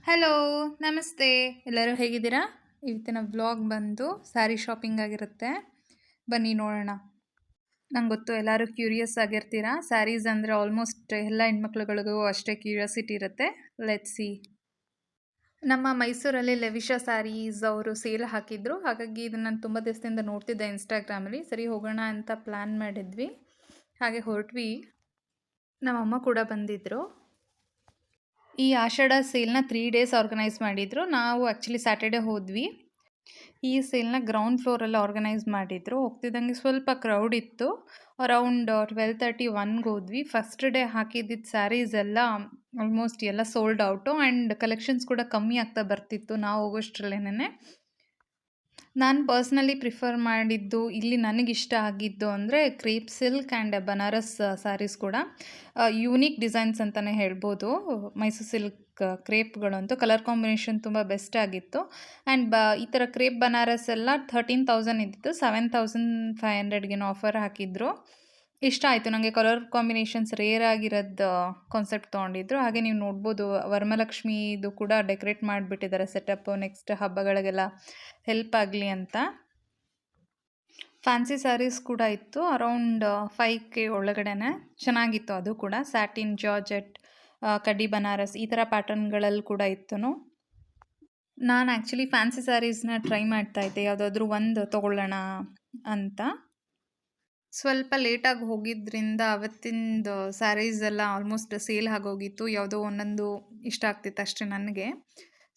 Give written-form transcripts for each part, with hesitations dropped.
Hello, ನಮಸ್ತೆ. ಎಲ್ಲರೂ ಹೇಗಿದ್ದೀರಾ? ಇವತ್ತಿನ ವ್ಲಾಗ್ ಬಂದು ಸ್ಯಾರಿ ಶಾಪಿಂಗ್ ಆಗಿರುತ್ತೆ. ಬನ್ನಿ ನೋಡೋಣ. ನಂಗೆ ಗೊತ್ತು ಎಲ್ಲರೂ ಕ್ಯೂರಿಯಸ್ ಆಗಿರ್ತೀರಾ. ಸ್ಯಾರೀಸ್ ಅಂದರೆ ಆಲ್ಮೋಸ್ಟ್ ಎಲ್ಲ ಹೆಣ್ಮಕ್ಳುಗಳಿಗೂ ಅಷ್ಟೇ ಕ್ಯೂರಿಯಾಸಿಟಿ ಇರುತ್ತೆ. Let's see. ನಮ್ಮ ಮೈಸೂರಲ್ಲಿ ಲೆವಿಷಾ ಸ್ಯಾರೀಸ್ ಅವರು ಸೇಲ್ ಹಾಕಿದ್ರು. ಹಾಗಾಗಿ ಇದನ್ನು ನಾನು ತುಂಬ ದಿವಸದಿಂದ ನೋಡ್ತಿದ್ದೆ ಇನ್ಸ್ಟಾಗ್ರಾಮಲ್ಲಿ. ಸರಿ ಹೋಗೋಣ ಅಂತ ಪ್ಲ್ಯಾನ್ ಮಾಡಿದ್ವಿ. ಹಾಗೆ ಹೊರಟ್ವಿ. ನಮ್ಮಮ್ಮ ಕೂಡ ಬಂದಿದ್ದರು. ಈ ಆಷಾಢ ಸೇಲ್ನ 3 ಡೇಸ್ ಆರ್ಗನೈಸ್ ಮಾಡಿದ್ರು. ನಾವು ಆ್ಯಕ್ಚುಲಿ ಸ್ಯಾಟರ್ಡೆ ಹೋದ್ವಿ. ಈ ಸೇಲ್ನ ಗ್ರೌಂಡ್ ಫ್ಲೋರಲ್ಲಿ ಆರ್ಗನೈಸ್ ಮಾಡಿದ್ರು. ಹೋಗ್ತಿದ್ದಂಗೆ ಸ್ವಲ್ಪ ಕ್ರೌಡ್ ಇತ್ತು. ಅರೌಂಡ್ 12:30-1ಗೆ ಹೋದ್ವಿ. ಫಸ್ಟ್ ಡೇ ಹಾಕಿದ್ದಿದ್ದು ಸ್ಯಾರೀಸ್ ಎಲ್ಲ ಆಲ್ಮೋಸ್ಟ್ ಎಲ್ಲ ಸೋಲ್ಡ್ ಔಟು ಆ್ಯಂಡ್ ಕಲೆಕ್ಷನ್ಸ್ ಕೂಡ ಕಮ್ಮಿ ಆಗ್ತಾ ಬರ್ತಿತ್ತು ನಾವು ಹೋಗೋಷ್ಟರಲ್ಲೇನೆ. ನಾನು ಪರ್ಸ್ನಲಿ ಪ್ರಿಫರ್ ಮಾಡಿದ್ದು ಇಲ್ಲಿ ನನಗಿಷ್ಟ ಆಗಿದ್ದು ಅಂದರೆ crepe silk and Banaras sarees ಕೂಡ ಯೂನಿಕ್ ಡಿಸೈನ್ಸ್ ಅಂತಲೇ ಹೇಳ್ಬೋದು. ಮೈಸೂರು ಸಿಲ್ಕ್ ಕ್ರೇಪ್ಗಳಂತೂ ಕಲರ್ ಕಾಂಬಿನೇಷನ್ ತುಂಬ ಬೆಸ್ಟ್ ಆಗಿತ್ತು. ಆ್ಯಂಡ್ ಈ ಥರ ಕ್ರೇಪ್ ಬನಾರಸ್ ಎಲ್ಲ 13,000 ಇದ್ದಿತ್ತು, 7,500ಗೆ ಆಫರ್ ಹಾಕಿದ್ರು. ಇಷ್ಟ ಆಯಿತು ನನಗೆ. ಕಲರ್ ಕಾಂಬಿನೇಷನ್ಸ್ ರೇರ್ ಆಗಿರೋದು ಕಾನ್ಸೆಪ್ಟ್ ತೊಗೊಂಡಿದ್ರು. ಹಾಗೆ ನೀವು ನೋಡ್ಬೋದು ವರಮಲಕ್ಷ್ಮಿದು ಕೂಡ ಡೆಕೋರೇಟ್ ಮಾಡಿಬಿಟ್ಟಿದ್ದಾರೆ ಸೆಟಪ್ಪು. ನೆಕ್ಸ್ಟ್ ಹಬ್ಬಗಳಿಗೆಲ್ಲ ಹೆಲ್ಪ್ ಆಗಲಿ ಅಂತ. ಫ್ಯಾನ್ಸಿ ಸ್ಯಾರೀಸ್ ಕೂಡ ಇತ್ತು. ಅರೌಂಡ್ 5K ಒಳಗಡೆನೆ ಚೆನ್ನಾಗಿತ್ತು. ಅದು ಕೂಡ ಸ್ಯಾಟಿನ್, ಜಾರ್ಜೆಟ್, ಕಡ್ಡಿ ಬನಾರಸ್ ಈ ಥರ ಪ್ಯಾಟರ್ನ್ಗಳಲ್ಲಿ ಕೂಡ ಇತ್ತು. ನಾನು ಆ್ಯಕ್ಚುಲಿ ಫ್ಯಾನ್ಸಿ ಸ್ಯಾರೀಸ್ನ ಟ್ರೈ ಮಾಡ್ತಾಯಿದ್ದೆ, ಯಾವುದಾದ್ರೂ ಒಂದು ತೊಗೊಳ್ಳೋಣ ಅಂತ. ಸ್ವಲ್ಪ ಲೇಟಾಗಿ ಹೋಗಿದ್ದರಿಂದ ಅವತ್ತಿಂದು ಸ್ಯಾರೀಸ್ ಎಲ್ಲ ಆಲ್ಮೋಸ್ಟ್ ಸೇಲ್ ಆಗೋಗಿತ್ತು. ಯಾವುದೋ ಒಂದೊಂದು ಇಷ್ಟ ಆಗ್ತಿತ್ತು ಅಷ್ಟೇ ನನಗೆ.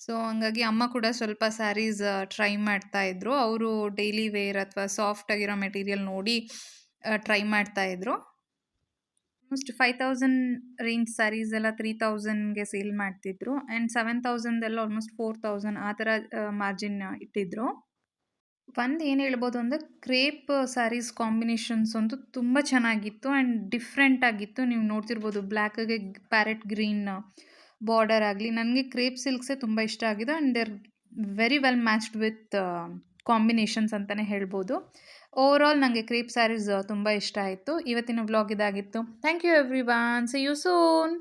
ಸೊ ಹಂಗಾಗಿ ಅಮ್ಮ ಕೂಡ ಸ್ವಲ್ಪ ಸ್ಯಾರೀಸ್ ಟ್ರೈ ಮಾಡ್ತಾಯಿದ್ರು. ಅವರು ಡೈಲಿ ವೇರ್ ಅಥವಾ ಸಾಫ್ಟ್ ಆಗಿರೋ ಮೆಟೀರಿಯಲ್ ನೋಡಿ ಟ್ರೈ ಮಾಡ್ತಾಯಿದ್ರು. ಆಲ್ಮೋಸ್ಟ್ 5,000 ರೇಂಜ್ ಸ್ಯಾರೀಸ್ ಎಲ್ಲ 3,000ಗೆ ಸೇಲ್ ಮಾಡ್ತಿದ್ರು. ಆ್ಯಂಡ್ 7,000 ಎಲ್ಲ ಆಲ್ಮೋಸ್ಟ್ 4,000 ಆ ಥರ ಮಾರ್ಜಿನ್ ಇಟ್ಟಿದ್ರು. ಒಂದು ಏನು ಹೇಳ್ಬೋದು ಅಂದರೆ ಕ್ರೇಪ್ ಸ್ಯಾರೀಸ್ ಕಾಂಬಿನೇಷನ್ಸ್ ಅಂತೂ ತುಂಬ ಚೆನ್ನಾಗಿತ್ತು ಆ್ಯಂಡ್ ಡಿಫ್ರೆಂಟ್ ಆಗಿತ್ತು. ನೀವು ನೋಡ್ತಿರ್ಬೋದು ಬ್ಲ್ಯಾಕಿಗೆ ಪ್ಯಾರೆಟ್ ಗ್ರೀನ್ ಬಾರ್ಡರ್ ಆಗಲಿ. ನನಗೆ ಕ್ರೇಪ್ ಸಿಲ್ಕ್ಸೇ ತುಂಬ ಇಷ್ಟ ಆಗಿದೆ and there very well matched with combinations ಅಂತಲೇ ಹೇಳ್ಬೋದು. ಓವರ್ ಆಲ್ ನನಗೆ ಕ್ರೇಪ್ ಸ್ಯಾರೀಸ್ ತುಂಬ ಇಷ್ಟ ಆಯಿತು. ಇವತ್ತಿನ ವ್ಲಾಗ್ ಇದಾಗಿತ್ತು. Thank you everyone. See you soon.